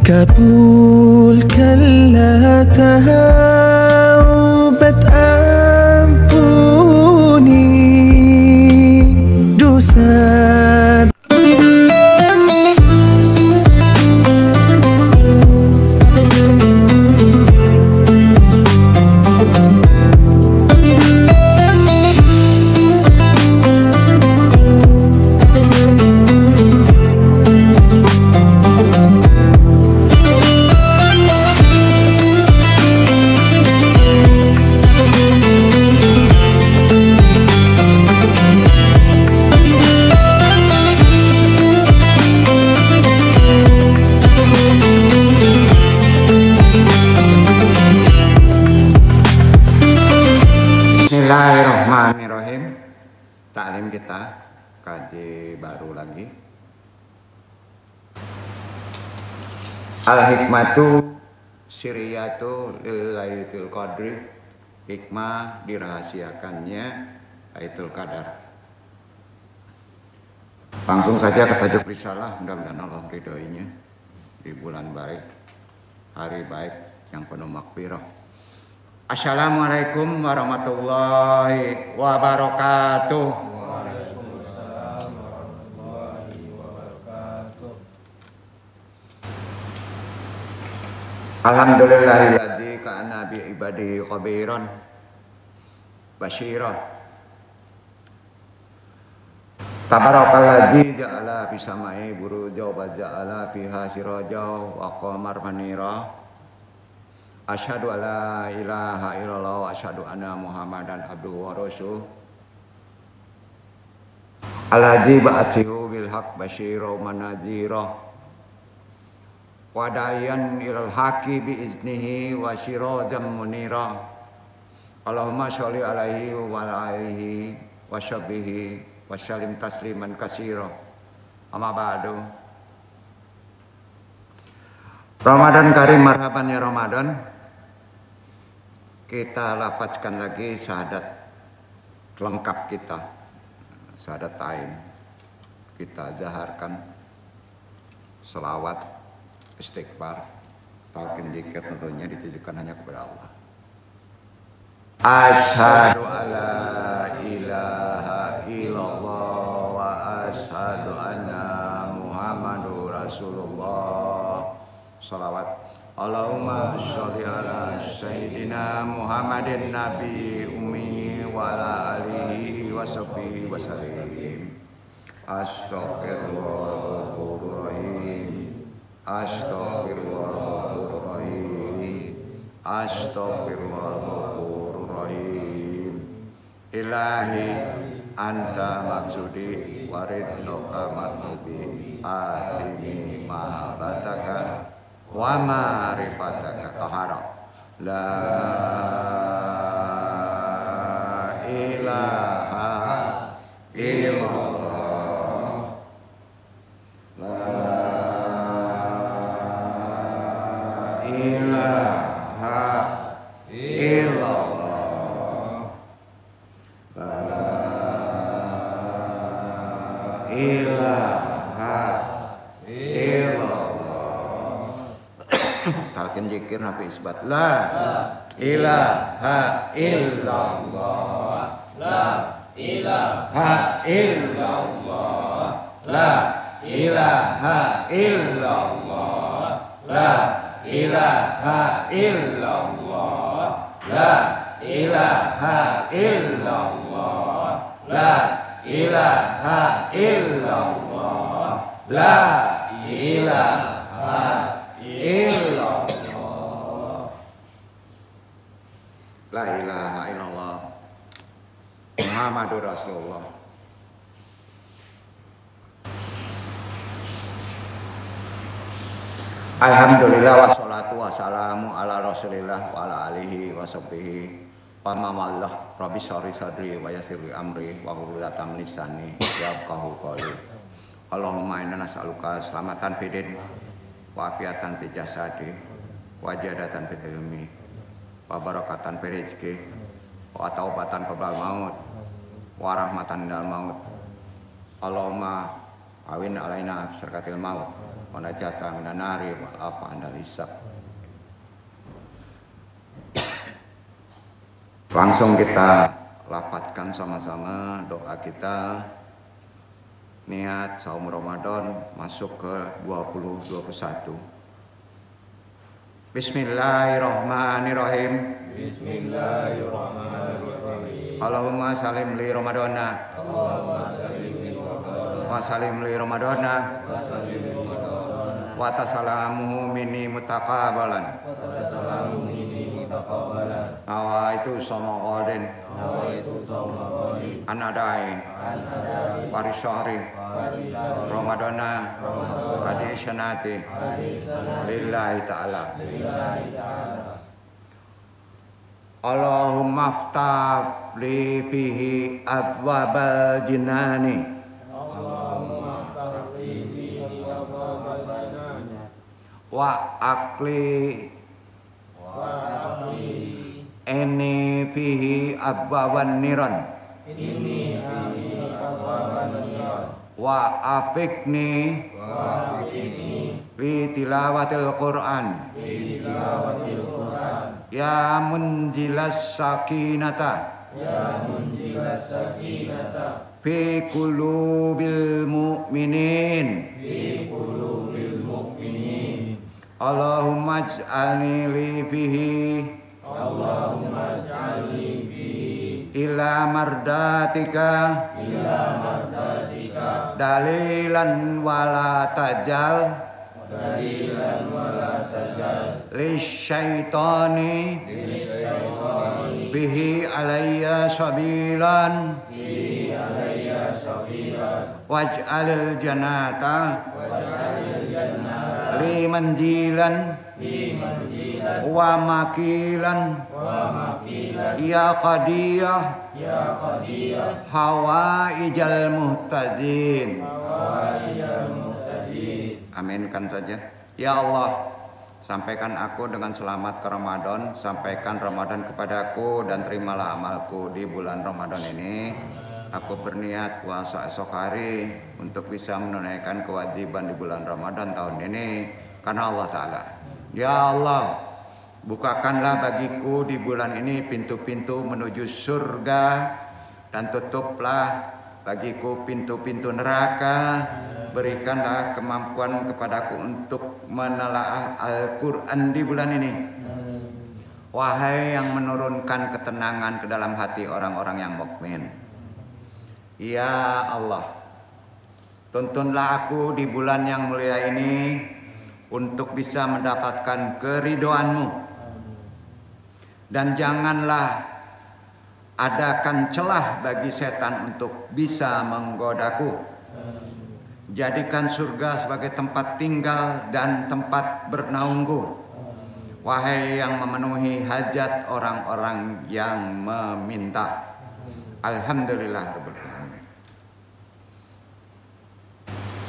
kabulkan la taubat ampuni dosa. Bismillahirrahmanirrahim. Taklim kita kaji baru lagi. Al-hikmatu siriyatu lil lailatul qadri. Hikmah dirahasiakannya Lailatul Qadar. Langsung saja ke tajuk risalah, mudah-mudahan Allah ridhoinya di bulan baik, hari baik yang penuh makfirah. Assalamualaikum warahmatullahi wabarakatuh. Waalaikumsalam warahmatullahi wabarakatuh. Alhamdulillahilladzi kana bi ibadihi khabiran basyira. Tabarakalladzi ja'ala fis samai buruja wa ja'ala fiha siraja wa qamar manira. Asyhadu alla ilaha illallah wa asyhadu anna Muhammadan abduhu wa rasuluh. Alladzi ba'athahu bil haqq basyira wa nadhira. Wa da'iyan ilal haqqi bi iznihi wa sirajan munira. Allahumma sholli alaihi wa alihi wa sahbihi wa sallim tasliman katsira. Amma ba'du. Ramadan karim, marhaban ya Ramadan. Kita lapaskan lagi syahadat lengkap kita, syahadat tain. Kita jaharkan selawat, istighfar, talqin dzikir tentunya ditujukan hanya kepada Allah. Asyhadu alla ilaha illallah wa asyhadu anna Muhammadur Rasulullah. Salawat. Allahumma sholli ala sayyidina Muhammadin nabi ummi wa ala alihi wa sahbihi wa sallim. Astaghfirullahaladzim. Astaghfirullahaladzim. Astaghfirullahaladzim. Ilahi anta maksudi waridnoka matlubi atini mahabataka wa ma'rifataka tahara. La ilaha illallah. La ilaha illallah. La ilaha illallah. Talqin zikir nabi isbat. La ilaha illallah. La ilaha illallah. La ilaha illallah. La ilaha illallah. La ilaha illallah. La ilaha illallah. La ilaha illallah. La ilaha illallah Muhammadur Rasulullah. Alhamdulillah wassalatu wassalamu ala rasulillah wa ala alihi wa sahbihi wa mamallah. Rabbi syrah sadri wa yassir li amri wa hlul 'uqdatam min lisani yafqahu qawli. Allahumma inna nas'aluka selamatan fidin wa afiatan fi jasadi wa jadatan fi ilmi wa barakatan fi rizqi wa taubatan qabla maut wa rahmatan minal maut. Allahumma awin alaina syarakatil maut wa najata minan nari wa afa anil hisab. Langsung kita lapatkan sama-sama doa kita. Niat saum Ramadan masuk ke 2021. Bismillahirrahmanirrahim. Bismillahirrahmanirrahim. Allahumma salim li Ramadana. Allahumma salli li Ramadana. Wa salim li Ramadana. Wa salli li Ramadana. Wa tasalamuhu minni mutaqabbalan. Wa tasalamu minni mutaqabbalan. Nawaitu sama qadin. Nawaitu sawma qadin. Anadai. An-nadai. Parisyahri. Parisyahri. Ramadana. Ramadana. Hadi sanati. Hadisana. Lillahi ta'ala. Lillahi ta'ala. Allahumma aftah li fihi abwabal jinani Allahumma aftahli bihi abwaabal janani. wa akli Wa aqli eni fihi abwaban niran inni bihi abwaaban niran. wa afikni Wa afiqni fi tilawatil Qur'an fi tilawatil Qur'an. ya munjilas sakinata Ya munjilas sakinata fi qulubil mu'minin. fi qulubil mu'minin. Allahumma ij'alni li fihi Allahumma ij'alni fihi ila mardatika ila mardatika dalilan wala tajal dalilan wala tajal lisyaitani lisyaitani bihi alayya sabilan fi alayya sabilan waj'alil janata waj'alil jannata li manjilan fi manjilan wa makilan wa makilan ya qadiyah ya qadiyah hawaijal muhtajin. hawaiyal muhtajin. Aminkan saja. Ya Allah, sampaikan aku dengan selamat ke Ramadan, sampaikan Ramadan kepadaku dan terimalah amalku di bulan Ramadan ini. Aku berniat puasa esok hari untuk bisa menunaikan kewajiban di bulan Ramadan tahun ini karena Allah Ta'ala. Ya Allah, bukakanlah bagiku di bulan ini pintu-pintu menuju surga dan tutuplah bagiku pintu-pintu neraka. Berikanlah kemampuan kepadaku untuk menelaah Al-Quran di bulan ini. Wahai yang menurunkan ketenangan ke dalam hati orang-orang yang mukmin. Ya Allah, tuntunlah aku di bulan yang mulia ini untuk bisa mendapatkan keridhoan-Mu. Dan janganlah adakan celah bagi setan untuk bisa menggodaku. Jadikan surga sebagai tempat tinggal dan tempat bernaungku. Wahai yang memenuhi hajat orang-orang yang meminta. Alhamdulillah.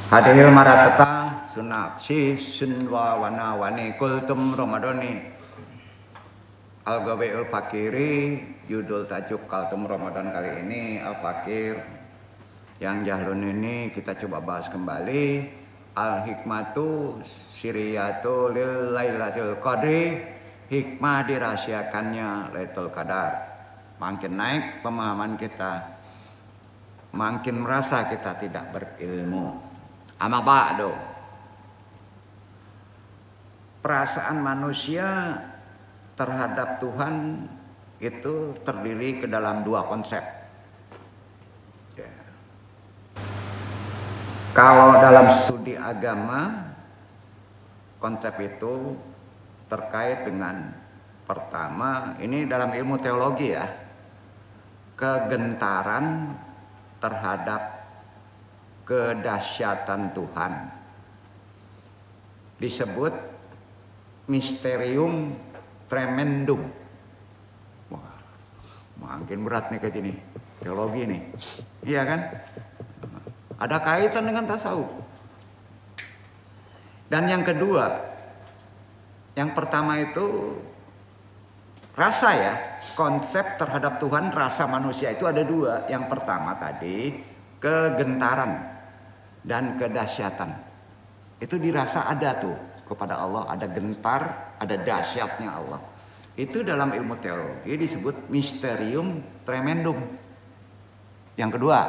Hadir maratata sunatsi sunwa wana wani kultum Ramadani Al-Gawi'ul Fakiri. Judul tajuk kultum Ramadan kali ini Al-Fakir. Yang jahlun ini kita coba bahas kembali. Al-hikmatu siriyatu lil lailatul qadri. Hikmah dirahasiakannya Lailatul Qadar. Makin naik pemahaman kita, makin merasa kita tidak berilmu. Amma ba'du. Perasaan manusia terhadap Tuhan itu terdiri ke dalam dua konsep. Ya. Kalau dalam studi agama, konsep itu terkait dengan pertama, ini dalam ilmu teologi ya, kegentaran terhadap kedahsyatan Tuhan. Disebut misterium tremendum. Wah, makin berat nih ke sini teologi nih. Iya kan? Ada kaitan dengan tasawuf. Dan yang kedua, yang pertama itu rasa ya, konsep terhadap Tuhan, rasa manusia itu ada dua. Yang pertama tadi kegentaran dan kedahsyatan. Itu dirasa ada tuh kepada Allah, ada gentar, ada dahsyatnya Allah. Itu dalam ilmu teologi disebut mysterium tremendum. Yang kedua,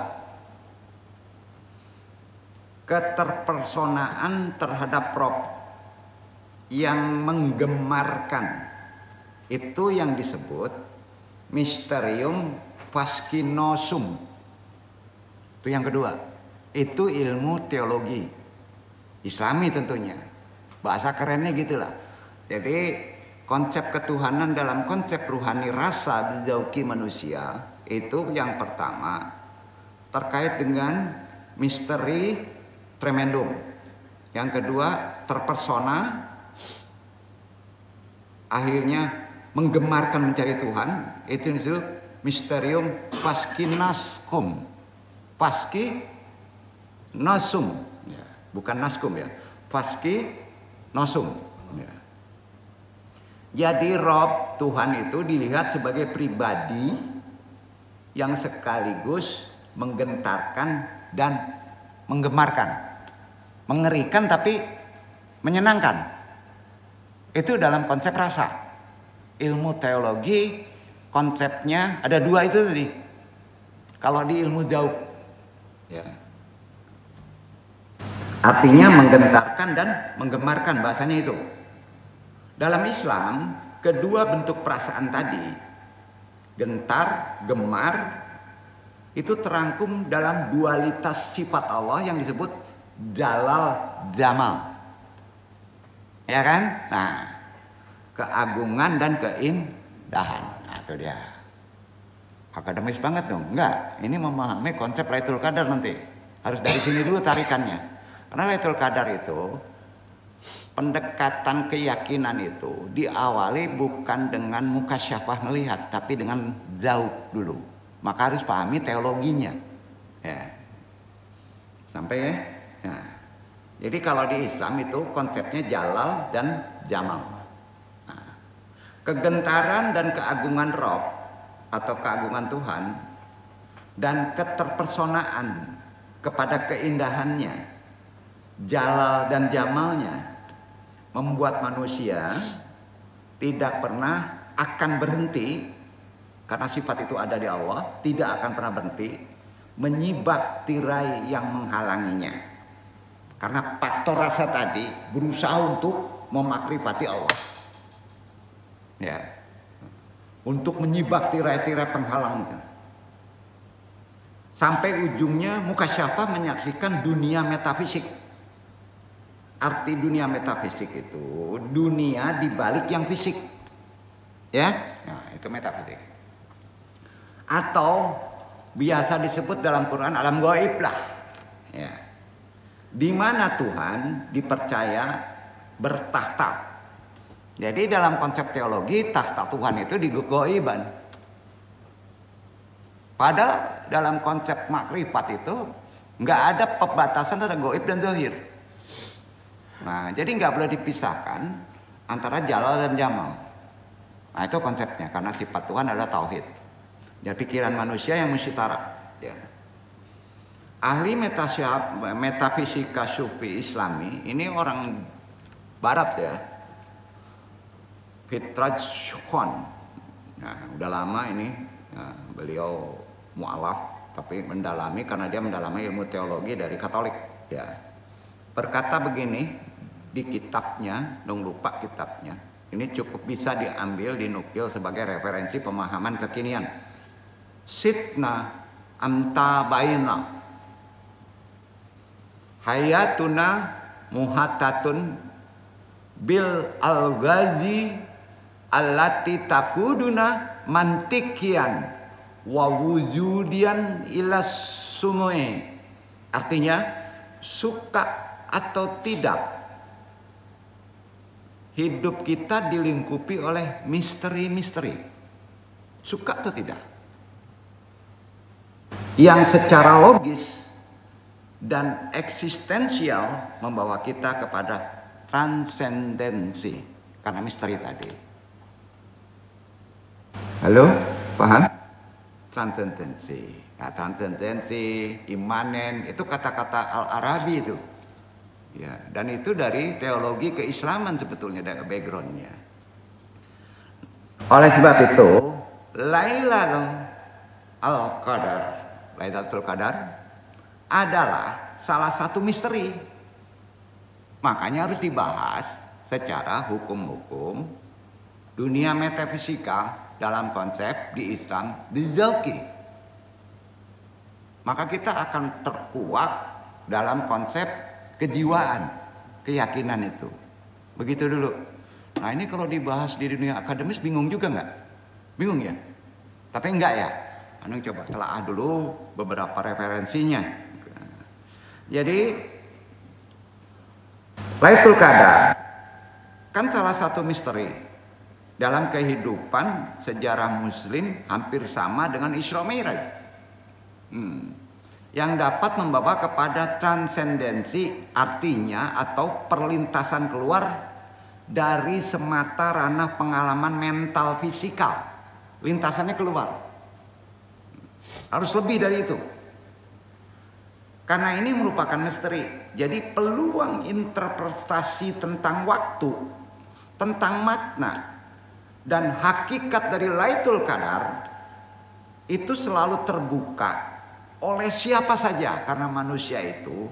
keterpersonaan terhadap Rob yang menggemarkan. Itu yang disebut mysterium fascinosum. Itu yang kedua. Itu ilmu teologi Islami tentunya. Bahasa kerennya gitulah. Jadi konsep ketuhanan dalam konsep ruhani rasa bizauki manusia itu yang pertama terkait dengan misteri tremendum. Yang kedua terpersona, akhirnya menggemarkan mencari Tuhan. Itu disebut mysterium fascinascum. Fascinosum, bukan naskum ya. Fascinosum. Jadi Rob Tuhan itu dilihat sebagai pribadi yang sekaligus menggentarkan dan menggemarkan, mengerikan tapi menyenangkan. Itu dalam konsep rasa. Ilmu teologi konsepnya ada dua itu tadi. Kalau di ilmu Zauk, ya. Artinya menggentarkan dan menggemarkan, bahasanya itu. Dalam Islam, kedua bentuk perasaan tadi, gentar, gemar, itu terangkum dalam dualitas sifat Allah yang disebut Jalal Jamal. Ya kan? Nah, keagungan dan keindahan. Nah, itu dia. Akademis banget dong. Enggak, ini memahami konsep Lailatul Qadar nanti. Harus dari sini dulu tarikannya. Karena Lailatul Qadar itu pendekatan keyakinan itu diawali bukan dengan mukasyafah melihat, tapi dengan zauk dulu. Maka harus pahami teologinya. Ya. Sampai ya? Nah. Jadi kalau di Islam itu konsepnya jalal dan jamal. Nah, kegentaran dan keagungan Rob atau keagungan Tuhan dan keterpersonaan kepada keindahannya, jalal dan jamalnya membuat manusia tidak pernah akan berhenti, karena sifat itu ada di Allah, tidak akan pernah berhenti menyibak tirai yang menghalanginya. Karena faktor rasa tadi berusaha untuk memakrifati Allah. Ya. Untuk menyibak tirai-tirai penghalang. Sampai ujungnya mukasyafah menyaksikan dunia metafisik. Arti dunia metafisik itu dunia di balik yang fisik. Ya? Nah, itu metafisik. Atau biasa disebut dalam Quran alam gaib lah. Ya. Di mana Tuhan dipercaya bertakhta. Jadi dalam konsep teologi takhta Tuhan itu di goiban. Padahal dalam konsep makrifat itu nggak ada pembatasan antara goib dan zahir. Nah, jadi nggak boleh dipisahkan antara jalal dan jamal. Nah, itu konsepnya karena sifat Tuhan adalah tauhid. Dan pikiran manusia yang musyarak. Ya. Ahli metafisika sufi Islami ini orang Barat ya, Fitraj Shukon. Nah, udah lama ini beliau mu'alaf tapi mendalami karena dia mendalami ilmu teologi dari Katolik. Ya, berkata begini di kitabnya, dong lupa kitabnya. Ini cukup bisa diambil dinukil sebagai referensi pemahaman kekinian. Sitna anta baina hayatuna muhatatun bil al-ghazi allati takuduna mantikian wa wujudian ila sumui. Artinya suka atau tidak, hidup kita dilingkupi oleh misteri-misteri. Suka atau tidak, yang secara logis dan eksistensial membawa kita kepada transendensi karena misteri tadi. Halo, paham? Transendensi. Nah, transendensi, imanen itu kata-kata Al-Arabi itu. Ya, dan itu dari teologi keislaman sebetulnya dari backgroundnya. Oleh sebab itu, Lailatul Qadar adalah salah satu misteri. Makanya harus dibahas secara hukum-hukum dunia metafisika dalam konsep di Islam bizauqi. Maka kita akan terkuak dalam konsep kejiwaan, keyakinan itu. Begitu dulu. Nah ini kalau dibahas di dunia akademis bingung juga nggak? Bingung ya? Tapi enggak ya? Anu coba telaah dulu beberapa referensinya. Jadi Lailatul Qadar kan salah satu misteri dalam kehidupan sejarah Muslim hampir sama dengan Isra Mi'raj. Yang dapat membawa kepada transendensi, artinya atau perlintasan keluar dari semata ranah pengalaman mental fisikal. Lintasannya keluar. Harus lebih dari itu. Karena ini merupakan misteri. Jadi peluang interpretasi tentang waktu, tentang makna, dan hakikat dari Lailatul Qadar itu selalu terbuka oleh siapa saja. Karena manusia itu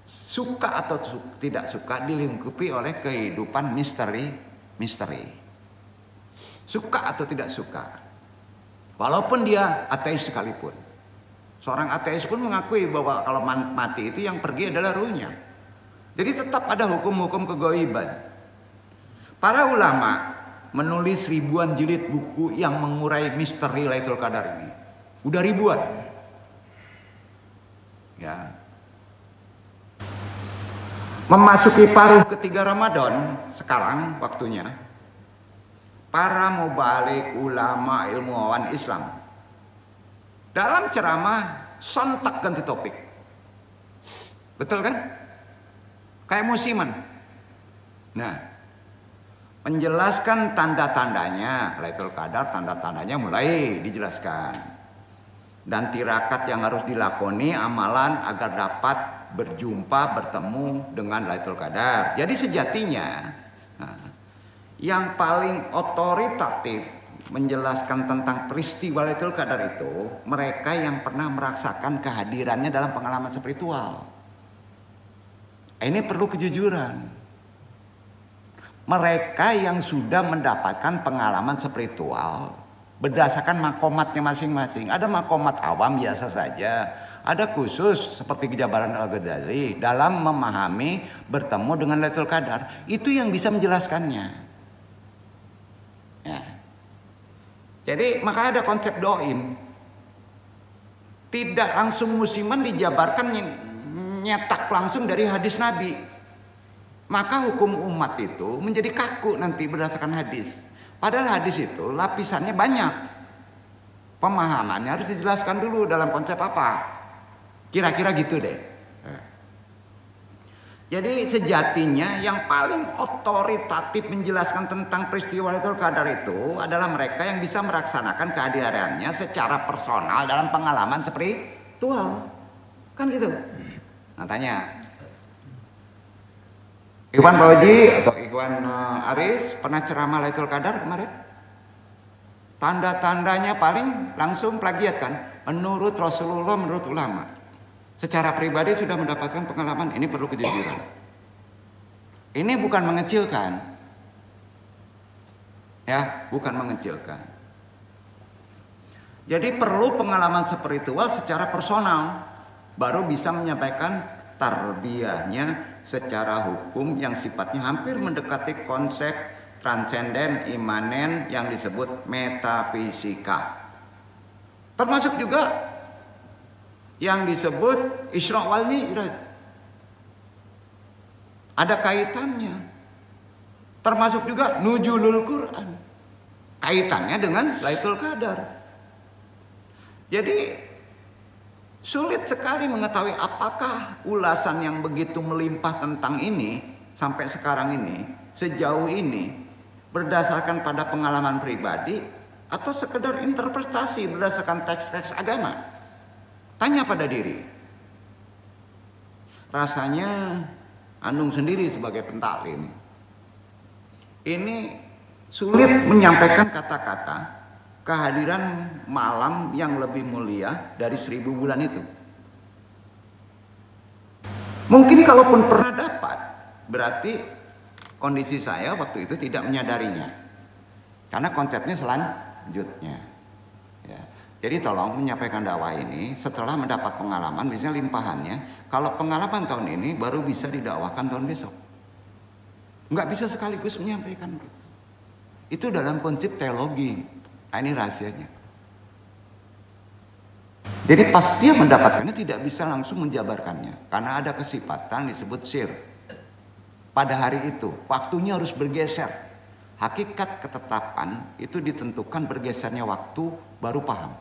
suka atau tidak suka dilingkupi oleh kehidupan misteri. Suka atau tidak suka. Walaupun dia ateis sekalipun. Seorang ateis pun mengakui bahwa kalau mati itu yang pergi adalah ruhnya. Jadi tetap ada hukum-hukum kegoiban. Para ulama menulis ribuan jilid buku yang mengurai misteri Lailatul Qadar ini. Udah ribuan. Ya. Memasuki paruh ketiga Ramadan sekarang waktunya. Para mubalik ulama ilmuwan Islam dalam ceramah sontak ganti topik. Betul kan? Kayak musiman. Nah, menjelaskan tanda-tandanya Lailatul Qadar, tanda-tandanya mulai dijelaskan. Dan tirakat yang harus dilakoni amalan agar dapat berjumpa, bertemu dengan Lailatul Qadar. Jadi sejatinya yang paling otoritatif menjelaskan tentang peristiwa Lailatul Qadar itu mereka yang pernah merasakan kehadirannya dalam pengalaman spiritual. Ini perlu kejujuran. Mereka yang sudah mendapatkan pengalaman spiritual berdasarkan makomatnya masing-masing. Ada makomat awam biasa saja, ada khusus seperti Jabaran Al-Ghazali dalam memahami bertemu dengan Lailatul Qadar. Itu yang bisa menjelaskannya. Ya. Jadi makanya ada konsep doim. Tidak langsung musiman dijabarkan nyetak langsung dari hadis Nabi. Maka hukum umat itu menjadi kaku nanti berdasarkan hadis. Padahal hadis itu lapisannya banyak. Pemahamannya harus dijelaskan dulu dalam konsep apa. Kira-kira gitu deh. Jadi sejatinya yang paling otoritatif menjelaskan tentang peristiwa Lailatul Qadar itu adalah mereka yang bisa melaksanakan kehadirannya secara personal dalam pengalaman spiritual. Kan gitu. Nah tanya, Ikhwan Fauzi atau Ikhwan Aris pernah ceramah Lailatul Qadar kemarin? Tanda-tandanya paling langsung plagiat kan? Menurut Rasulullah, menurut ulama. Secara pribadi sudah mendapatkan pengalaman, ini perlu kejujuran. Ini bukan mengecilkan. Ya, bukan mengecilkan. Jadi perlu pengalaman spiritual secara personal. Baru bisa menyampaikan tarbiyahnya secara hukum yang sifatnya hampir mendekati konsep transenden imanen yang disebut metafisika. Termasuk juga yang disebut Isra wal Mi'raj. Ada kaitannya. Termasuk juga nuzulul Quran. Kaitannya dengan Lailatul Qadar. Jadi sulit sekali mengetahui apakah ulasan yang begitu melimpah tentang ini sampai sekarang ini, sejauh ini berdasarkan pada pengalaman pribadi atau sekedar interpretasi berdasarkan teks-teks agama. Tanya pada diri. Rasanya Anung sendiri sebagai pentaklim ini sulit menyampaikan kata-kata kehadiran malam yang lebih mulia dari 1000 bulan itu. Mungkin kalaupun pernah dapat, berarti kondisi saya waktu itu tidak menyadarinya. Karena konsepnya selanjutnya. Ya. Jadi tolong menyampaikan dakwah ini setelah mendapat pengalaman, misalnya limpahannya. Kalau pengalaman tahun ini baru bisa didakwakan tahun besok. Nggak bisa sekaligus menyampaikan. Itu dalam konsep teologi. Nah, ini rahasianya. Jadi pas dia mendapatkannya tidak bisa langsung menjabarkannya. Karena ada kesifatan disebut sir. Pada hari itu, waktunya harus bergeser. Hakikat ketetapan itu ditentukan bergesernya waktu baru paham.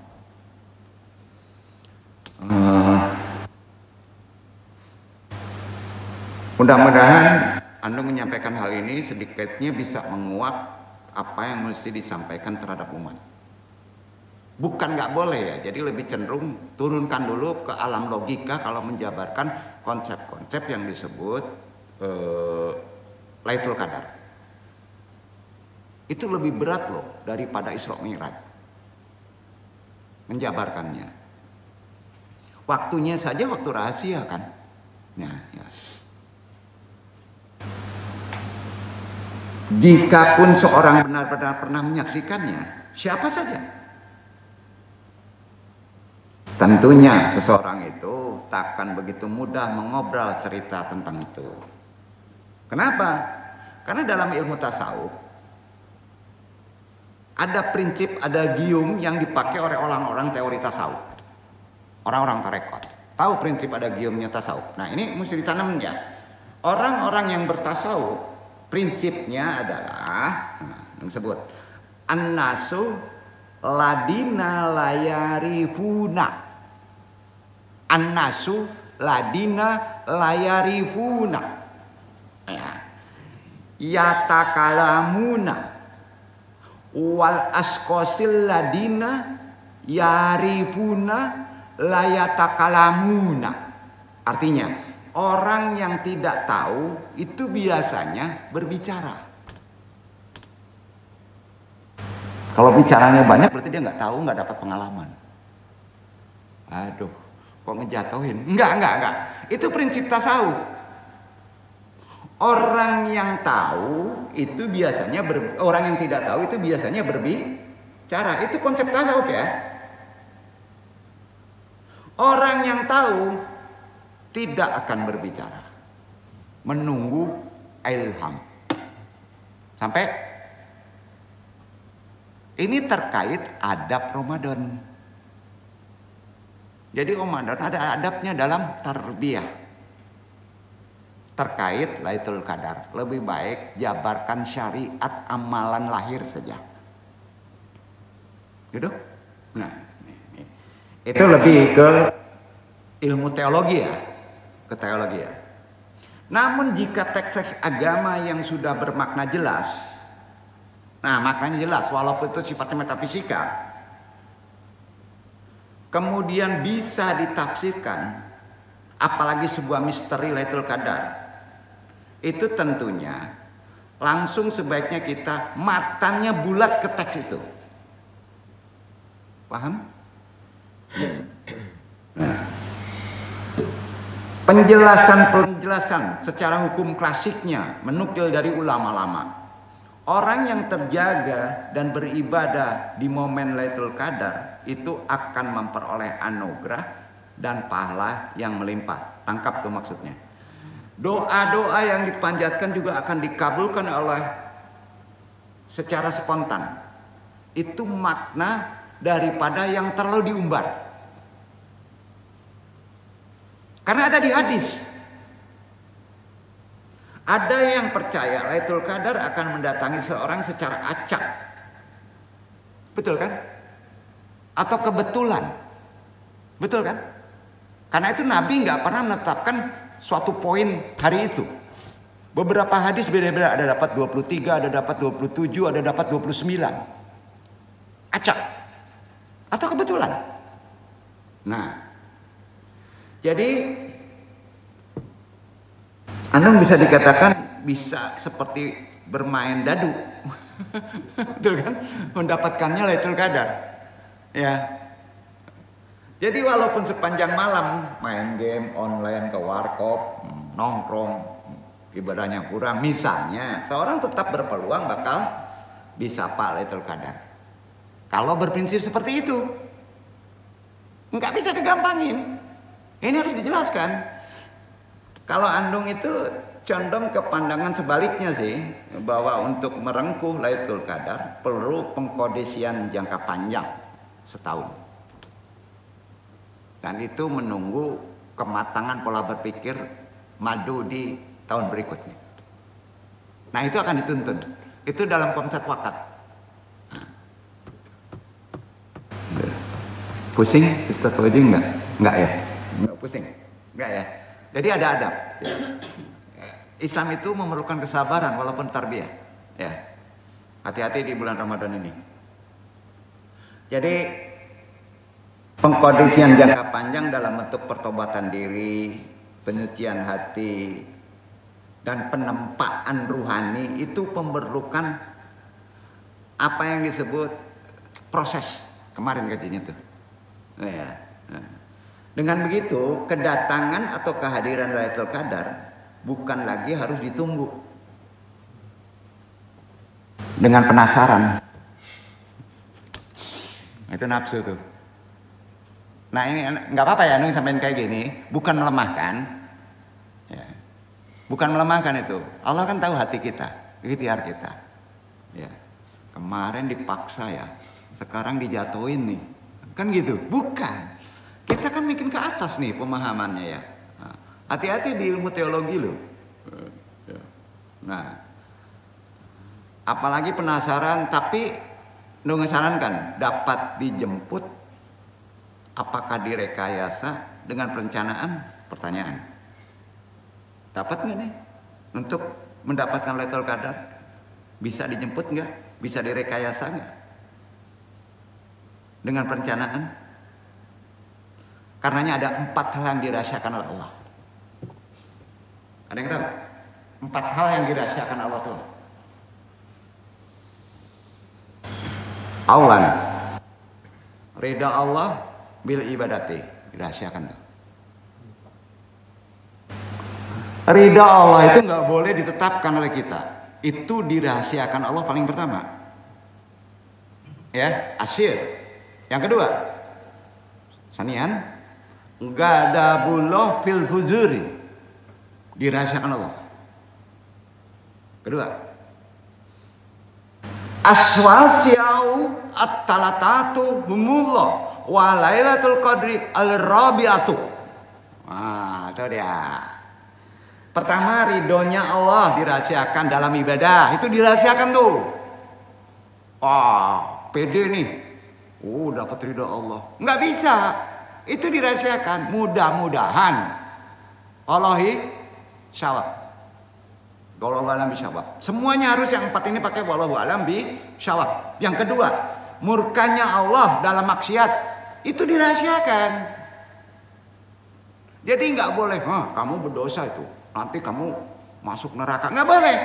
Mudah-mudahan Anda menyampaikan hal ini sedikitnya bisa menguak apa yang mesti disampaikan terhadap umat. Bukan nggak boleh ya, jadi lebih cenderung turunkan dulu ke alam logika kalau menjabarkan konsep-konsep yang disebut Lailatul Qadar. Itu lebih berat loh daripada Isra Mi'raj menjabarkannya. Waktunya saja waktu rahasia kan. Nah, ya. Jikapun seorang benar-benar pernah menyaksikannya, siapa saja, tentunya seseorang itu takkan begitu mudah mengobrol cerita tentang itu. Kenapa? Karena dalam ilmu tasawuf ada prinsip, ada gium yang dipakai oleh orang-orang teori tasawuf, orang-orang tarekat. Tahu prinsip ada giumnya tasawuf. Nah, ini mesti ditanam ya. Orang-orang yang bertasawuf prinsipnya adalah yang disebut an-nasu ladina layarifuna. An-nasu ladina layarifuna. Ya. Yatakalamuna wal askosil ladina yarifuna layatakalamuna. Artinya orang yang tidak tahu itu biasanya berbicara. Kalau bicaranya banyak berarti dia nggak tahu, nggak dapat pengalaman. Aduh, kok ngejatuhin? Enggak. Itu prinsip tasawuf. Orang yang tahu itu biasanya orang yang tidak tahu itu biasanya berbicara. Itu konsep tasawuf ya. Orang yang tahu tidak akan berbicara, menunggu ilham. Sampai ini terkait adab Ramadan. Jadi Ramadan ada adabnya dalam tarbiyah. Terkait Lailatul Qadar, lebih baik jabarkan syariat amalan lahir saja. Gitu? Nah, ini. Itu lebih ke ilmu teologi ya. Ke teologi ya. Namun jika teks agama yang sudah bermakna jelas, nah maknanya jelas walaupun itu sifatnya metafisika, kemudian bisa ditafsirkan, apalagi sebuah misteri Lailatul Qadar, itu tentunya langsung sebaiknya kita matanya bulat ke teks itu. Paham? Nah. Penjelasan secara hukum klasiknya menukil dari ulama lama. Orang yang terjaga dan beribadah di momen Lailatul Qadar itu akan memperoleh anugerah dan pahala yang melimpah. Tangkap tuh maksudnya. Doa-doa yang dipanjatkan juga akan dikabulkan oleh secara spontan. Itu makna daripada yang terlalu diumbar. Karena ada di hadis. Ada yang percaya Lailatul Qadar akan mendatangi seorang secara acak. Betul kan? Atau kebetulan. Betul kan? Karena itu Nabi nggak pernah menetapkan suatu poin hari itu. Beberapa hadis beda-beda. Ada dapat 23, ada dapat 27, ada dapat 29. Acak. Atau kebetulan. Nah. Jadi Andung bisa dikatakan bisa seperti bermain dadu. Betul kan? Mendapatkannya Lailatul Qadar. Ya. Jadi walaupun sepanjang malam main game online ke warkop, nongkrong, ibadahnya kurang, misalnya, seorang tetap berpeluang bakal bisa Lailatul Qadar. Kalau berprinsip seperti itu, nggak bisa digampangin. Ini harus dijelaskan. Kalau Andung itu condong ke pandangan sebaliknya sih, bahwa untuk merengkuh Lailatul Qadar perlu pengkondisian jangka panjang setahun. Dan itu menunggu kematangan pola berpikir madu di tahun berikutnya. Nah itu akan dituntun. Itu dalam konsep wakat. Pusing Ustaz Wajing enggak? Enggak ya? Enggak pusing? Enggak ya? Jadi ada adab. Islam itu memerlukan kesabaran walaupun tarbiyah. Ya. Hati-hati di bulan Ramadan ini. Jadi pengkondisian jangka panjang dalam bentuk pertobatan diri, penyucian hati, dan penempaan ruhani itu memerlukan apa yang disebut proses. Kemarin kajiannya tuh. Ya. Dengan begitu, kedatangan atau kehadiran Lailatul Qadar bukan lagi harus ditunggu dengan penasaran. Itu nafsu tuh. Nah ini nggak apa-apa ya, Nung sampein kayak gini, bukan melemahkan, ya. Bukan melemahkan itu. Allah kan tahu hati kita, ikhtiar kita. Ya. Kemarin dipaksa ya, sekarang dijatuhin nih, kan gitu? Bukan. Kita kan bikin ke atas nih pemahamannya ya. Hati-hati di ilmu teologi loh. Nah, apalagi penasaran, tapi Nung sarankan dapat dijemput. Apakah direkayasa dengan perencanaan? Pertanyaan. Dapat nggak nih untuk mendapatkan Lailatul Qadar? Bisa dijemput nggak? Bisa direkayasa nggak? Dengan perencanaan? Karenanya ada 4 hal yang dirahasiakan oleh Allah. Ada yang tahu? 4 hal yang dirahasiakan Allah tuh. Awalan, ridha Allah bil ibadati, dirahasiakan tuh. Ridha Allah itu nggak boleh ditetapkan oleh kita. Itu dirahasiakan Allah paling pertama. Ya, asyir. Yang kedua, sanian, ghadabullah fil huzuri, dirahasiakan Allah. Kedua, aswasiau at-talatatu humullah wa lailatul qadri al-rabi'atu. Nah, itu dia. Pertama, ridhonya Allah dirahasiakan dalam ibadah. Itu dirahasiakan tuh. Pede nih. Dapat ridho Allah. Nggak bisa. Itu dirahasiakan. Mudah-mudahan Allahi syawab. Wallahu alam bisyawab. Semuanya harus yang 4 ini pakai wallahu alam bisyawab. Yang kedua, murkanya Allah dalam maksiat. Itu dirahasiakan. Jadi nggak boleh, kamu berdosa itu, nanti kamu masuk neraka. Nggak boleh.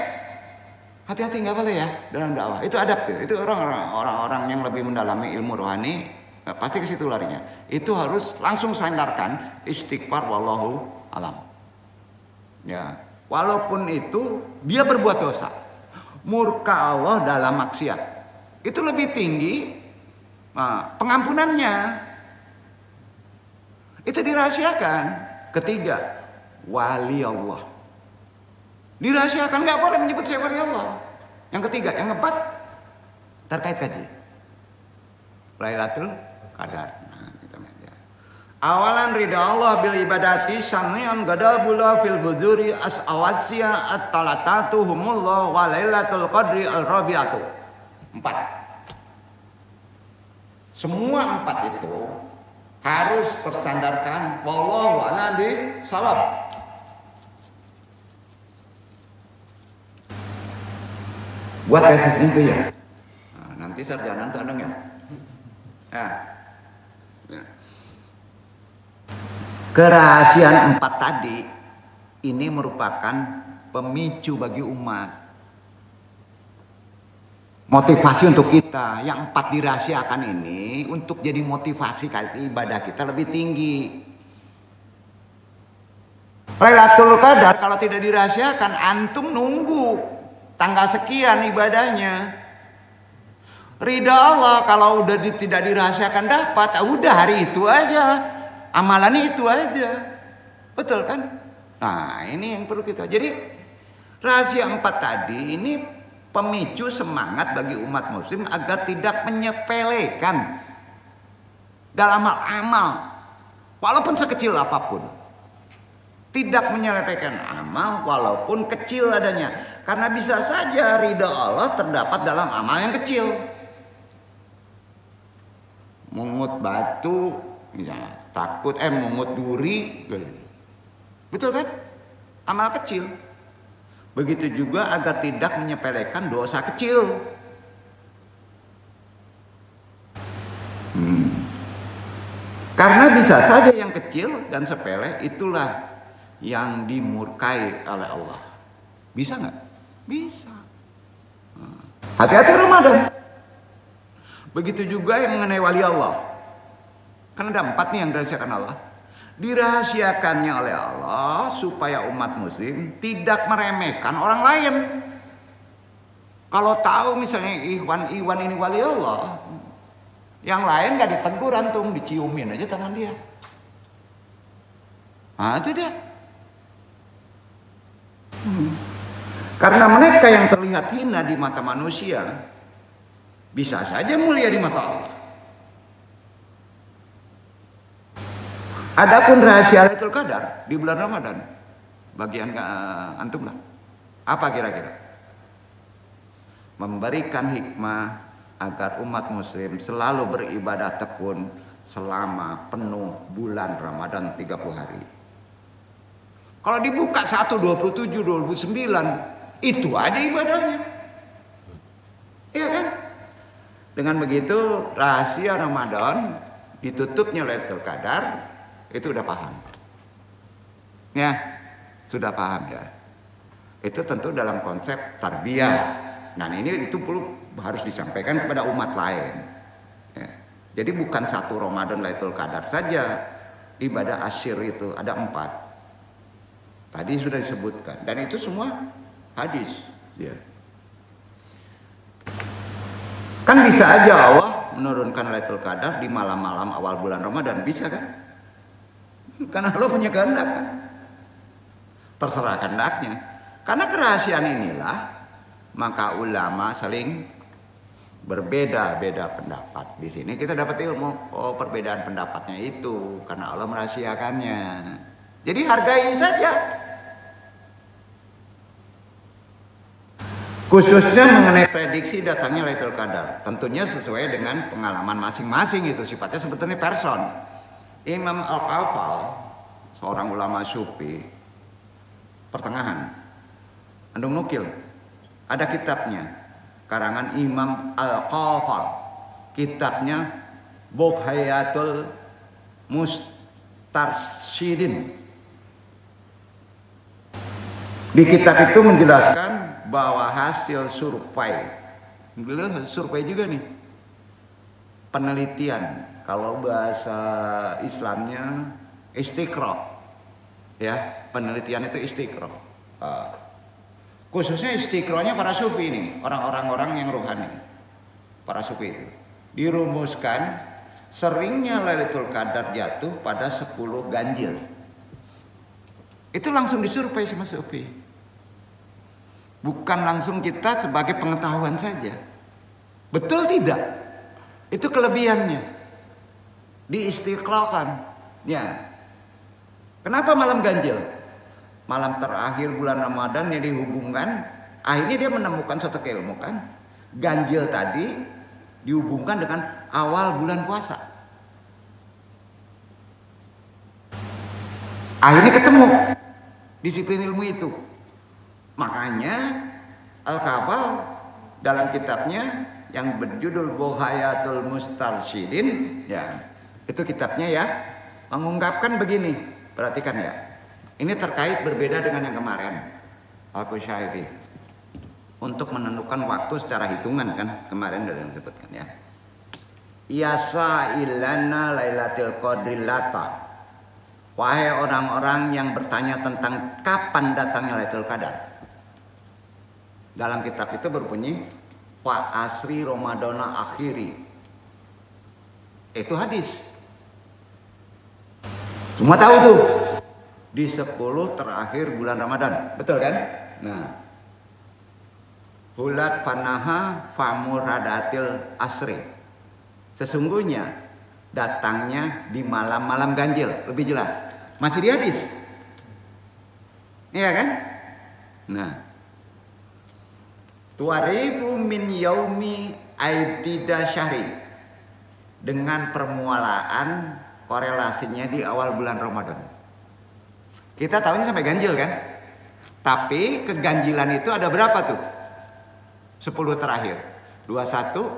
Hati-hati, nggak boleh ya dalam dakwah. Itu adab tuh. Itu orang-orang yang lebih mendalami ilmu rohani pasti ke situ larinya. Itu harus langsung sandarkan istighfar wallahu alam. Ya, walaupun itu dia berbuat dosa, murka Allah dalam maksiat itu lebih tinggi pengampunannya. Itu dirahasiakan. Ketiga, wali Allah dirahasiakan, nggak boleh menyebut saya wali Allah. Yang ketiga, yang keempat terkait kaji Lailatul Qadar. Awalan ridha Allah bil ibadati, samian gadabullah fil huzuri asawasiya at-talatatu humullah wa lailatul qadri al-rabi'atu. 4. Semua 4 itu harus tersandarkan wallahu a'lam bishawab. Buat tesis itu ya. Nanti sarjana tuh ya. Kerahasiaan 4 tadi ini merupakan pemicu bagi umat. Motivasi untuk kita yang 4 dirahasiakan ini untuk jadi motivasi ibadah kita lebih tinggi. Lailatul Qadar kalau tidak dirahasiakan, antum nunggu tanggal sekian ibadahnya. Ridha Allah kalau udah tidak dirahasiakan dapat, udah hari itu aja, amalannya itu aja, betul kan? Nah ini yang perlu kita. Jadi rahasia 4 tadi ini pemicu semangat bagi umat muslim agar tidak menyepelekan dalam hal amal, walaupun sekecil apapun. Tidak menyepelekan amal walaupun kecil adanya, karena bisa saja ridha Allah terdapat dalam amal yang kecil. Mungut batu, ya, takut mungut duri, betul kan? Amal kecil. Begitu juga agar tidak menyepelekan dosa kecil. Karena bisa saja yang kecil dan sepele itulah yang dimurkai oleh Allah. Bisa nggak? Bisa. Hati-hati Ramadan. Begitu juga yang mengenai wali Allah. Kan ada 4 nih yang dirahasiakan Allah. Dirahasiakannya oleh Allah supaya umat muslim tidak meremehkan orang lain. Kalau tahu misalnya Iwan ini wali Allah, yang lain gak ditegur antum, diciumin aja tangan dia. Nah itu dia. Karena mereka yang terlihat hina di mata manusia bisa saja mulia di mata Allah. Adapun rahasia Lailatul Qadar di bulan Ramadan, bagian antum lah. Apa kira-kira? Memberikan hikmah agar umat muslim selalu beribadah tekun selama penuh bulan Ramadan 30 hari. Kalau dibuka 1, 27, 29, itu aja ibadahnya. Iya kan? Dengan begitu rahasia Ramadan ditutupnya Lailatul Qadar itu udah paham. Ya, sudah paham ya. Itu tentu dalam konsep tarbiyah. Nah ini itu perlu harus disampaikan kepada umat lain. Ya. Jadi bukan 1 Ramadan Lailatul Qadar saja. Ibadah asyir itu ada 4. Tadi sudah disebutkan dan itu semua hadis. Ya. Kan bisa aja Allah menurunkan Lailatul Qadar di malam-malam awal bulan Ramadan, bisa kan? Karena Allah punya kehendak kan? Terserah kehendaknya. Karena kerahasiaan inilah maka ulama saling berbeda-beda pendapat. Di sini kita dapat ilmu, oh perbedaan pendapatnya itu karena Allah merahasiakannya. Jadi hargai saja. Khususnya mengenai prediksi datangnya Lailatul Qadar, tentunya sesuai dengan pengalaman masing-masing, itu sifatnya sebetulnya person. Imam Al-Qafal, seorang ulama sufi pertengahan, andung nukil, ada kitabnya, karangan Imam Al-Qafal, kitabnya Bughayatul Mustarsyidin. Di kitab itu menjelaskan bahwa hasil survei, survei juga nih, penelitian, kalau bahasa Islamnya istiqra, ya penelitian itu istiqra. Khususnya istiqronya para sufi ini, orang-orang yang rohani, para sufi itu dirumuskan seringnya Lailatul Qadar jatuh pada 10 ganjil. Itu langsung disurvei sama sufi. Bukan langsung kita sebagai pengetahuan saja. Betul tidak? Itu kelebihannya. Diistiqrakan. Ya. Kenapa malam ganjil? Malam terakhir bulan Ramadan yang dihubungkan, akhirnya dia menemukan suatu keilmu kan. Ganjil tadi dihubungkan dengan awal bulan puasa. Akhirnya ketemu disiplin ilmu itu. Makanya Al-Qafal dalam kitabnya yang berjudul Bughayatul Mustarsyidin, ya itu kitabnya ya mengungkapkan begini, perhatikan ya, Ini terkait berbeda dengan yang kemarin, Al-Qushairi. Untuk menentukan waktu secara hitungan kan, kemarin sudah disebutkan ya. Yasa ilana lailatul qadri lata. Wahai orang-orang yang bertanya tentang kapan datangnya Lailatul Qadar. Dalam kitab itu berbunyi fa asri Ramadana akhiri. Itu hadis. Semua tahu tuh. Di 10 terakhir bulan Ramadan. Betul kan? Nah. Hulat fanaha famuradatil asri. Sesungguhnya datangnya di malam-malam ganjil. Lebih jelas. Masih di hadis. Iya kan? Nah. Tuarifu min yaumi aibtida syahri. Dengan permulaan korelasinya di awal bulan Ramadan. Kita tahunya sampai ganjil kan? Tapi keganjilan itu ada berapa tuh? 10 terakhir. 21,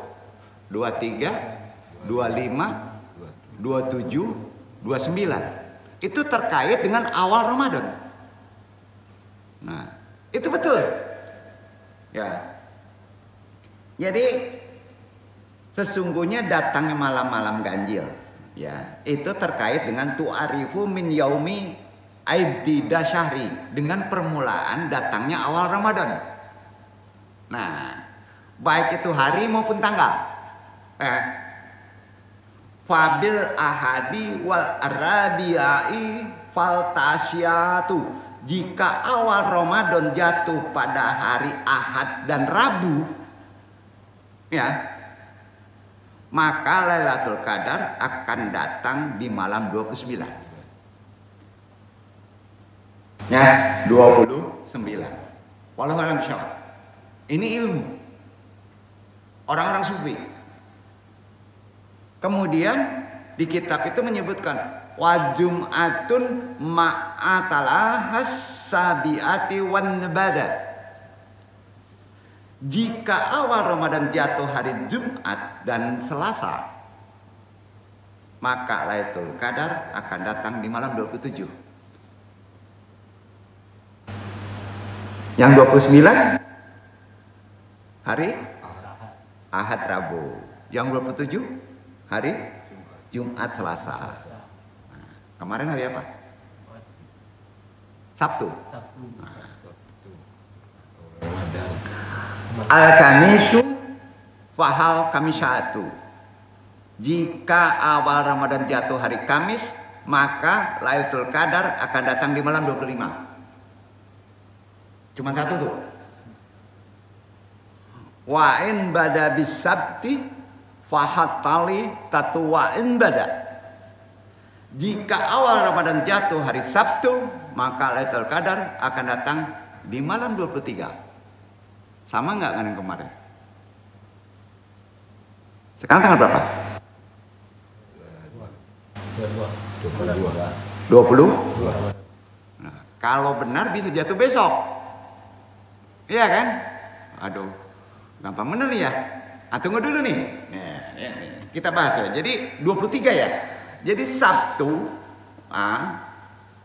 23, 25, 27, 29. Itu terkait dengan awal Ramadan. Nah, itu betul. Ya. Jadi sesungguhnya datangnya malam-malam ganjil, ya, itu terkait dengan tu'arifu min yaumi aibtida syahri, dengan permulaan datangnya awal Ramadan. Nah, baik itu hari maupun tanggal. Fabil ahadi wal arabiai fal tasyatu. Jika awal Ramadan jatuh pada hari Ahad dan Rabu, ya, maka Lailatul Qadar akan datang di malam 29. Ya, 29. Wallahu a'lam bishawab. Ini ilmu orang-orang sufi. Kemudian di kitab itu menyebutkan wa jum'atun ma'atalahas sabiati wan nabada. Jika awal Ramadan jatuh hari Jumat dan Selasa, maka Lailatul Qadar akan datang di malam 27. Yang 29 hari Ahad Rabu. Yang 27 hari Jumat Selasa. Nah, kemarin hari apa? Sabtu. Al-Kamisu fahal Kamisatu. Jika awal Ramadan jatuh hari Kamis, maka Lailatul Qadar akan datang di malam 25. Cuma satu tuh. Wa in bada bisabti fahatali tatuwain bada. Jika awal Ramadan jatuh hari Sabtu, maka Lailatul Qadar akan datang di malam 23. Sama nggak dengan yang kemarin? Sekarang tanggal berapa? 22. Nah, kalau benar bisa jatuh besok. Iya kan? Aduh, gampang bener ya. Tunggu dulu nih. Ya, kita bahas ya. Jadi 23 ya. Jadi Sabtu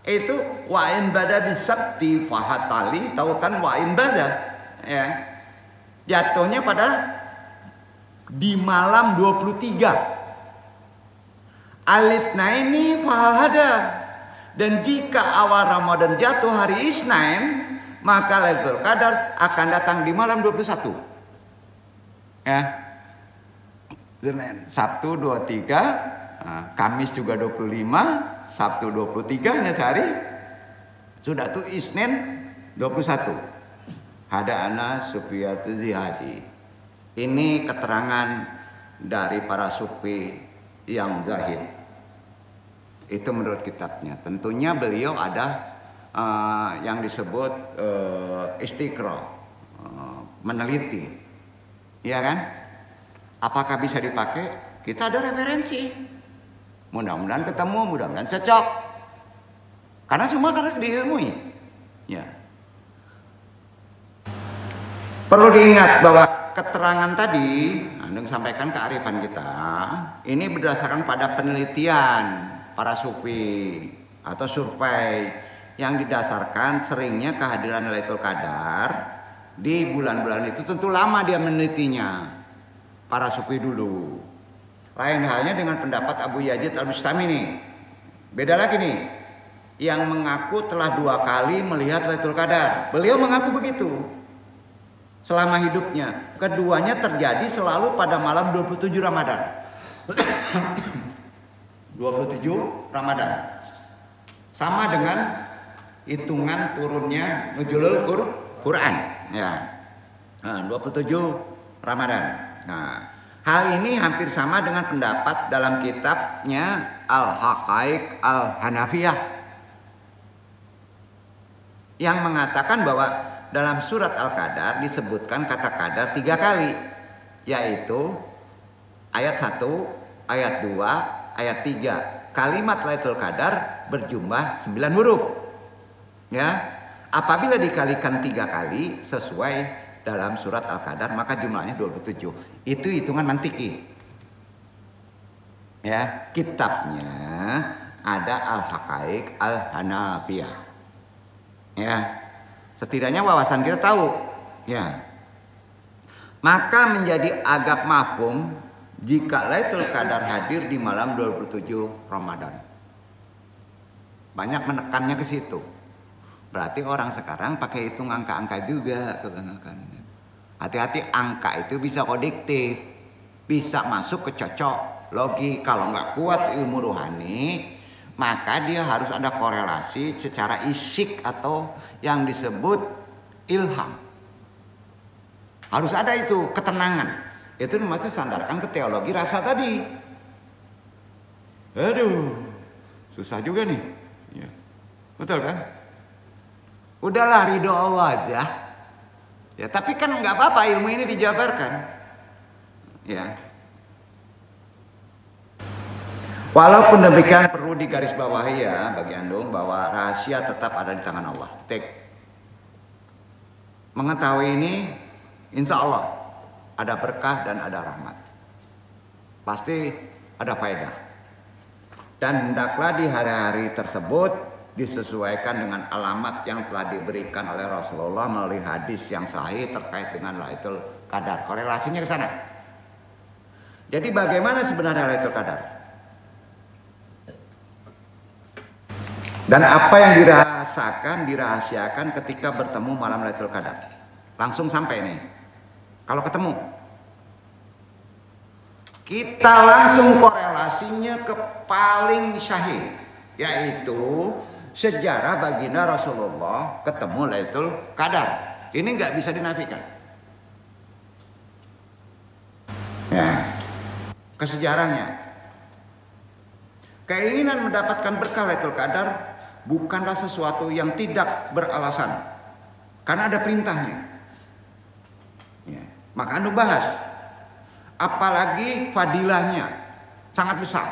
itu wa'in bada bisabti fahatali tautan wa'in bada. Ya. Jatuhnya pada di malam 23. Alitnaini fahada. Dan jika awal Ramadan jatuh hari Isnin, maka Lailatul Qadar akan datang di malam 21. Ya. Sabtu 23, Kamis juga 25, Sabtu 23 hanya sehari. Sudah tuh Isnin 21. Hada ana Sufiyatu Zihadi. Ini keterangan dari para sufi yang zahid. Itu menurut kitabnya. Tentunya beliau ada yang disebut istiqra, meneliti, ya kan? Apakah bisa dipakai? Kita ada referensi. Mudah-mudahan ketemu, mudah-mudahan cocok. Karena semua harus diilmui. Ya. Perlu diingat bahwa keterangan tadi, Anda sampaikan kearifan kita, ini berdasarkan pada penelitian para sufi atau survei yang didasarkan seringnya kehadiran Lailatul Qadar di bulan-bulan itu tentu lama dia menelitinya para sufi dulu. Lain halnya dengan pendapat Abu Yazid Al-Bustami nih. Beda lagi nih. Yang mengaku telah 2 kali melihat Lailatul Qadar. Beliau mengaku begitu selama hidupnya. Keduanya terjadi selalu pada malam 27 Ramadan. 27 Ramadan. Sama dengan hitungan turunnya nuzulul Quran ya. 27 Ramadan. Nah, hal ini hampir sama dengan pendapat dalam kitabnya Al-Haqaiq Al-Hanafiyah yang mengatakan bahwa dalam surat Al-Qadar disebutkan kata qadar 3 kali, yaitu ayat 1, ayat 2, ayat 3. Kalimat Lailatul Qadar berjumlah 9 huruf. Ya, apabila dikalikan 3 kali sesuai dalam surat Al-Qadar maka jumlahnya 27. Itu hitungan mantiki. Ya, kitabnya ada Al-Haqaiq Al-Hanafiyah. Ya. Setidaknya wawasan kita tahu. Ya. Maka menjadi agak mafhum jika Lailatul Qadar hadir di malam 27 Ramadan. Banyak menekannya ke situ. Berarti orang sekarang pakai hitung angka-angka juga kebanyakan. Hati-hati, angka itu bisa kodiktif, bisa masuk ke cocok logi. Kalau nggak kuat ilmu rohani, maka dia harus ada korelasi secara isik atau yang disebut ilham. Harus ada itu ketenangan. Itu masih sandarkan ke teologi rasa tadi. Aduh, susah juga nih. Ya. Betul kan? Udahlah, ridho Allah aja. Ya, tapi kan nggak apa-apa ilmu ini dijabarkan. Ya. Walaupun demikian perlu digarisbawahi ya bagi Andung bahwa rahasia tetap ada di tangan Allah. Mengetahui ini, insya Allah ada berkah dan ada rahmat. Pasti ada faedah. Dan hendaklah di hari-hari tersebut disesuaikan dengan alamat yang telah diberikan oleh Rasulullah melalui hadis yang sahih terkait dengan Lailatul Qadar. Korelasinya ke sana. Jadi bagaimana sebenarnya Lailatul Qadar? Dan apa yang dirahasiakan ketika bertemu malam Lailatul Qadar? Langsung sampai nih. Kalau ketemu, kita langsung korelasinya ke paling syahid, yaitu sejarah baginda Rasulullah ketemu Lailatul Qadar. Ini nggak bisa dinafikan. Ya, ke sejarahnya. Keinginan mendapatkan berkah Lailatul Qadar bukanlah sesuatu yang tidak beralasan, karena ada perintahnya. Ya, maka Anda bahas. Apalagi fadilahnya sangat besar.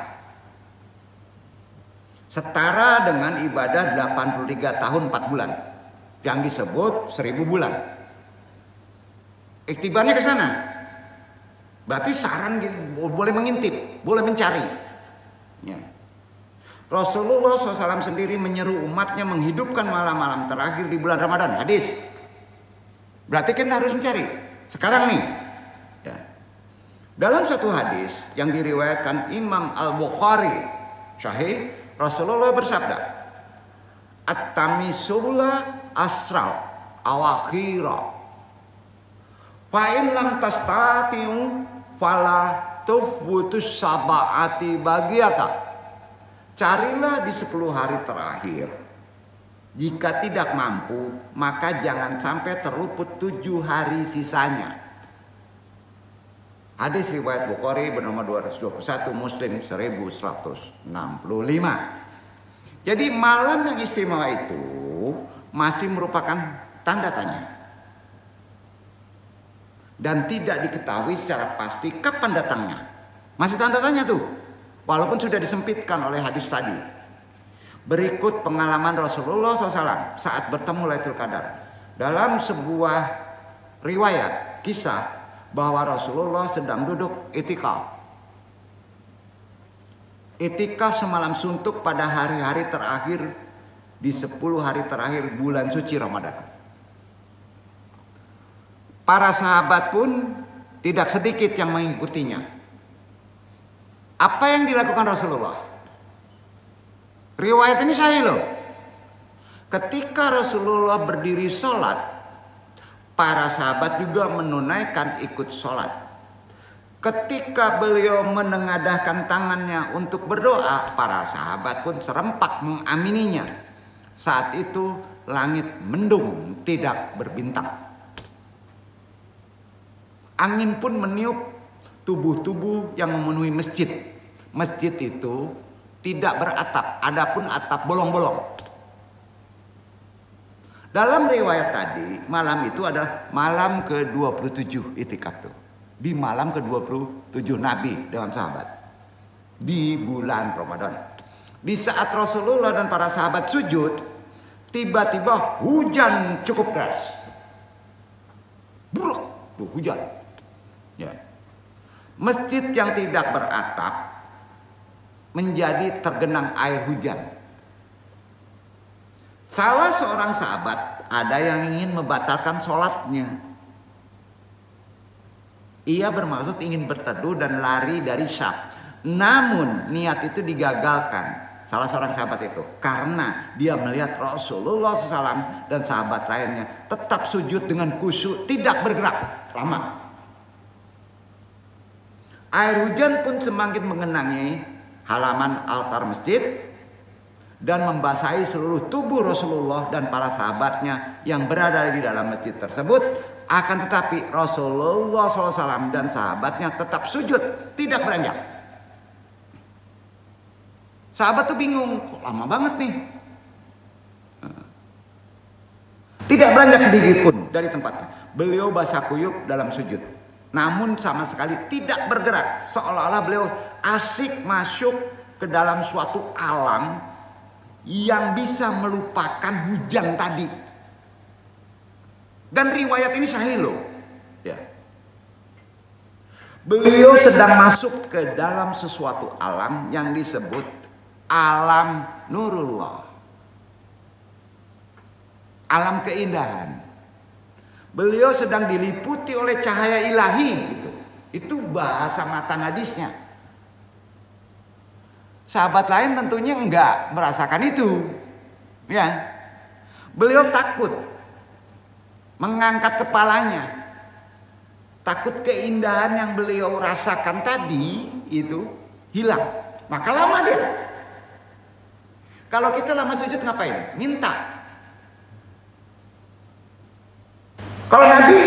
Setara dengan ibadah 83 tahun 4 bulan yang disebut 1000 bulan. Iktibarnya ke sana. Berarti saran boleh mengintip, boleh mencari. Ya. Rasulullah SAW sendiri menyeru umatnya menghidupkan malam-malam terakhir di bulan Ramadan. Hadis. Berarti kita harus mencari. Sekarang nih. Ya. Dalam satu hadis yang diriwayatkan Imam Al-Bukhari Sahih, Rasulullah bersabda, At-tamisula asral awakhira fa'in lam tastati'u fala tufbutus sab'ati bagiyata. Carilah di 10 hari terakhir. Jika tidak mampu, maka jangan sampai terluput 7 hari sisanya. Hadis riwayat Bukhari bernomor 221, Muslim 1165. Jadi malam yang istimewa itu masih merupakan tanda tanya. Dan tidak diketahui secara pasti kapan datangnya. Masih tanda tanya tuh. Walaupun sudah disempitkan oleh hadis tadi. Berikut pengalaman Rasulullah SAW saat bertemu Lailatul Qadar. Dalam sebuah riwayat kisah bahwa Rasulullah sedang duduk itikaf. Itikaf semalam suntuk pada hari-hari terakhir di 10 hari terakhir bulan suci Ramadan. Para sahabat pun tidak sedikit yang mengikutinya. Apa yang dilakukan Rasulullah? Riwayat ini sahih loh. Ketika Rasulullah berdiri sholat, para sahabat juga menunaikan ikut sholat. Ketika beliau menengadahkan tangannya untuk berdoa, para sahabat pun serempak mengamininya. Saat itu langit mendung, tidak berbintang. Angin pun meniup tubuh-tubuh yang memenuhi masjid. Masjid itu tidak beratap, adapun atap bolong-bolong. Dalam riwayat tadi, malam itu adalah malam ke-27 itikaf tuh. Di malam ke-27 Nabi dengan sahabat. Di bulan Ramadan. Di saat Rasulullah dan para sahabat sujud, tiba-tiba hujan cukup deras. Bruk, tuh hujan. Ya. Masjid yang tidak beratap menjadi tergenang air hujan. Salah seorang sahabat ada yang ingin membatalkan sholatnya. Ia bermaksud ingin berteduh dan lari dari Syam. Namun niat itu digagalkan. Salah seorang sahabat itu. Karena dia melihat Rasulullah SAW dan sahabat lainnya tetap sujud dengan khusyuk, tidak bergerak lama. Air hujan pun semakin mengenangi halaman altar masjid dan membasahi seluruh tubuh Rasulullah dan para sahabatnya yang berada di dalam masjid tersebut. Akan tetapi Rasulullah SAW dan sahabatnya tetap sujud, tidak beranjak. Sahabat tuh bingung, kok lama banget nih. Tidak beranjak sedikit pun dari tempatnya. Beliau basah kuyup dalam sujud, namun sama sekali tidak bergerak, seolah-olah beliau asik masuk ke dalam suatu alam yang bisa melupakan hujan tadi. Dan riwayat ini sahih loh. Ya. Beliau sedang masuk ke dalam sesuatu alam yang disebut alam nurullah. Alam keindahan. Beliau sedang diliputi oleh cahaya ilahi gitu. Itu bahasa matan hadisnya. Sahabat lain tentunya enggak merasakan itu. Ya. Beliau takut mengangkat kepalanya. Takut keindahan yang beliau rasakan tadi itu hilang. Maka lama dia. Kalau kita lama sujud ngapain? Minta. Kalau Nabi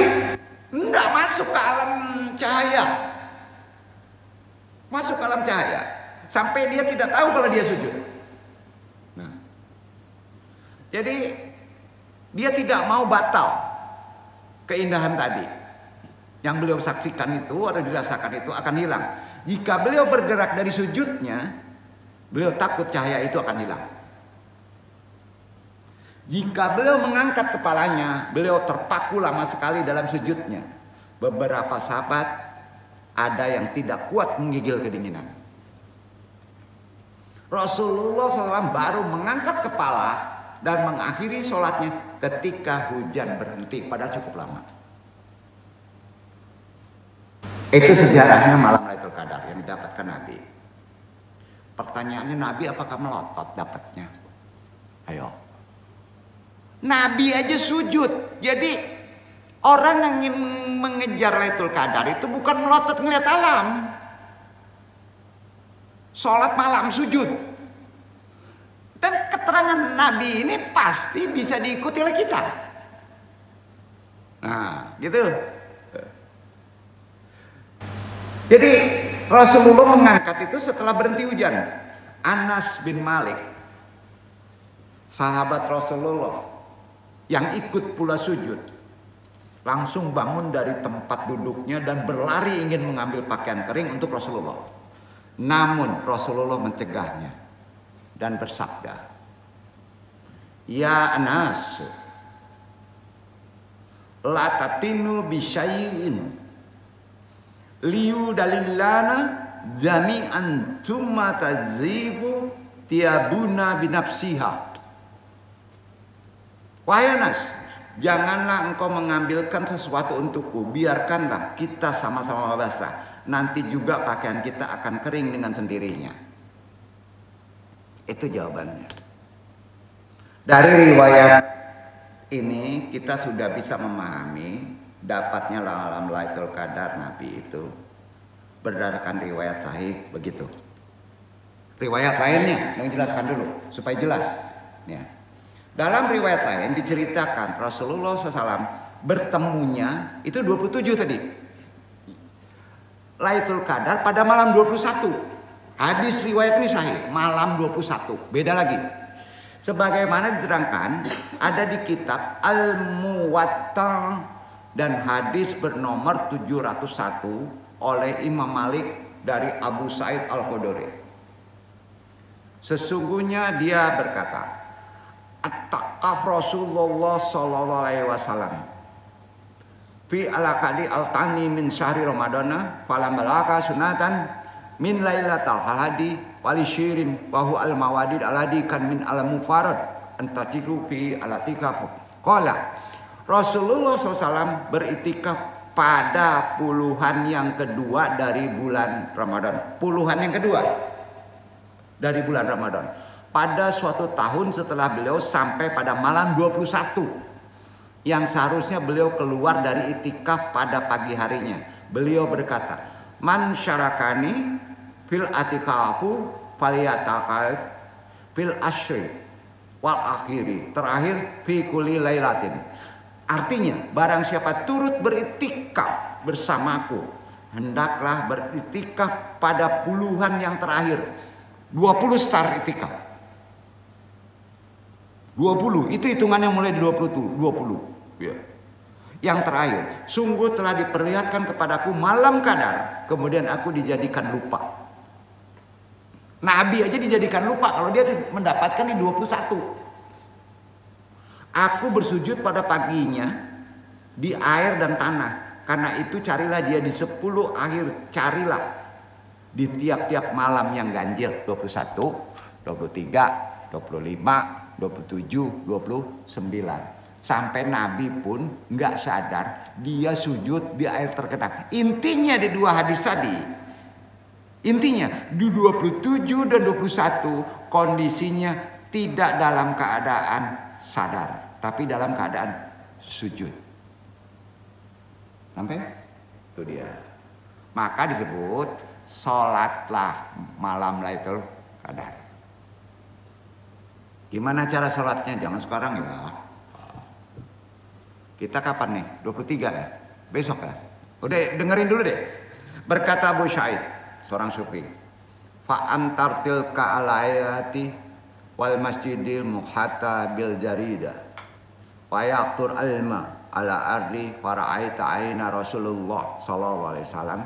enggak masuk ke alam cahaya. Masuk ke alam cahaya. Sampai dia tidak tahu kalau dia sujud. Nah. Jadi dia tidak mau batal keindahan tadi. Yang beliau saksikan itu atau dirasakan itu akan hilang. Jika beliau bergerak dari sujudnya, beliau takut cahaya itu akan hilang. Jika beliau mengangkat kepalanya, beliau terpaku lama sekali dalam sujudnya. Beberapa sahabat ada yang tidak kuat menggigil kedinginan. Rasulullah SAW baru mengangkat kepala dan mengakhiri sholatnya ketika hujan berhenti, padahal cukup lama. Itu sejarahnya malam Lailatul Qadar yang didapatkan Nabi. Pertanyaannya, Nabi apakah melotot dapatnya? Ayo. Nabi aja sujud. Jadi orang yang ingin mengejar Lailatul Qadar itu bukan melotot ngeliat alam. Sholat malam sujud. Dan keterangan Nabi ini pasti bisa diikuti oleh kita. Nah, gitu. Jadi Rasulullah mengangkat itu setelah berhenti hujan. Anas bin Malik, sahabat Rasulullah yang ikut pula sujud, langsung bangun dari tempat duduknya dan berlari ingin mengambil pakaian kering untuk Rasulullah. Namun Rasulullah mencegahnya dan bersabda, "Ya Anas, la tatinu bisyai'in liu dalillana jami'an thumma tazibu tiabuna binafsiha." Wahai Anas, janganlah engkau mengambilkan sesuatu untukku, biarkanlah kita sama-sama basah. Nanti juga pakaian kita akan kering dengan sendirinya. Itu jawabannya. Dari riwayat ini kita sudah bisa memahami dapatnya malam Lailatul Qadar Nabi itu berdasarkan riwayat sahih begitu. Riwayat lainnya yang jelaskan dulu supaya jelas. Ya. Dalam riwayat lain diceritakan Rasulullah SAW bertemunya itu 27 tadi. Lailatul Qadar pada malam 21. Hadis riwayat ini sahih, malam 21. Beda lagi. Sebagaimana diterangkan ada di kitab Al-Muwatta dan hadis bernomor 701 oleh Imam Malik dari Abu Sa'id Al-Khudri. Sesungguhnya dia berkata, "At-taqaf Rasulullah sallallahu alaihi wasallam fi alaqadi al-tani min syahri ramadana falam balaka sunatan min lailatal hadi walishirin wa hu al-mawadid aladi kan min al-mufarad antajiru fi alatikaf." Qala Rasulullah SAW beritikaf pada puluhan yang kedua dari bulan Ramadan. Puluhan yang kedua dari bulan Ramadan. Pada suatu tahun setelah beliau sampai pada malam 21. Yang seharusnya beliau keluar dari itikaf pada pagi harinya. Beliau berkata, "Man syarakani fil atikafu falyatakaf fil ashri wal akhiri." Terakhir fi kulli lailatin. Artinya, barang siapa turut beritikaf bersamaku, hendaklah beritikaf pada puluhan yang terakhir. 20 star itikaf. 20, itu hitungannya mulai di 20. Ya. Yang terakhir, sungguh telah diperlihatkan kepadaku malam Qadar, kemudian aku dijadikan lupa. Nabi aja dijadikan lupa kalau dia mendapatkan di 21. Aku bersujud pada paginya di air dan tanah. Karena itu carilah dia di 10 akhir, carilah di tiap-tiap malam yang ganjil, 21, 23, 25, 27, 29. Sampai Nabi pun nggak sadar dia sujud di air tergenang. Intinya di dua hadis tadi, intinya di 27 dan 21 kondisinya tidak dalam keadaan sadar, tapi dalam keadaan sujud. Sampai itu dia. Maka disebut sholatlah malam Lailatul Qadar. Gimana cara sholatnya? Jangan sekarang ya. Kita kapan nih? 23 ya? Besok ya? Udah dengerin dulu deh. Berkata Abu Sa'id, seorang sufi, "Fa'am tartil ka'alayati wal masjidil muhatta bil jarida wa yaqtur alma ala ardi fara'aita aina Rasulullah sallallahu alaihi wasallam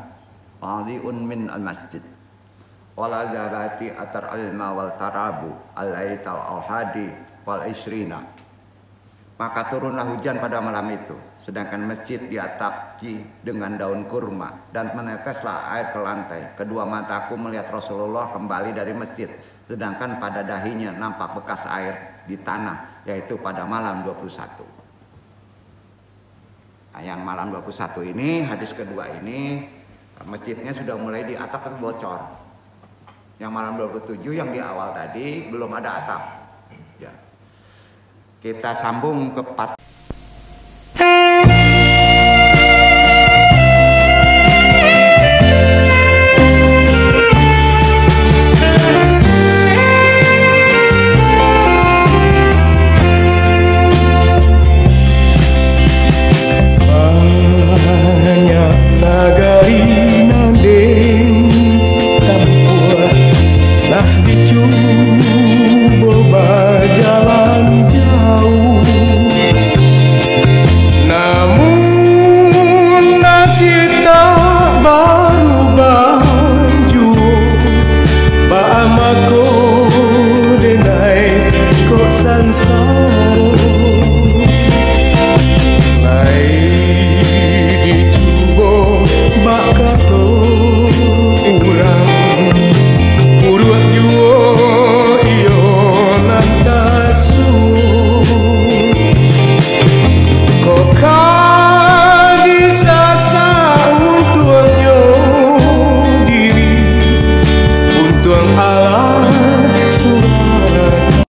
qadhi'un min al masjid wala zabati atar alma wal tarabu alaita al hadi wal isrina." Maka turunlah hujan pada malam itu, sedangkan masjid diatapi dengan daun kurma, dan meneteslah air ke lantai. Kedua mataku melihat Rasulullah kembali dari masjid, sedangkan pada dahinya nampak bekas air di tanah, yaitu pada malam 21. Nah, yang malam 21 ini, hadis kedua ini, masjidnya sudah mulai di atap terbocor. Yang malam 27 yang di awal tadi belum ada atap. Ya. Kita sambung ke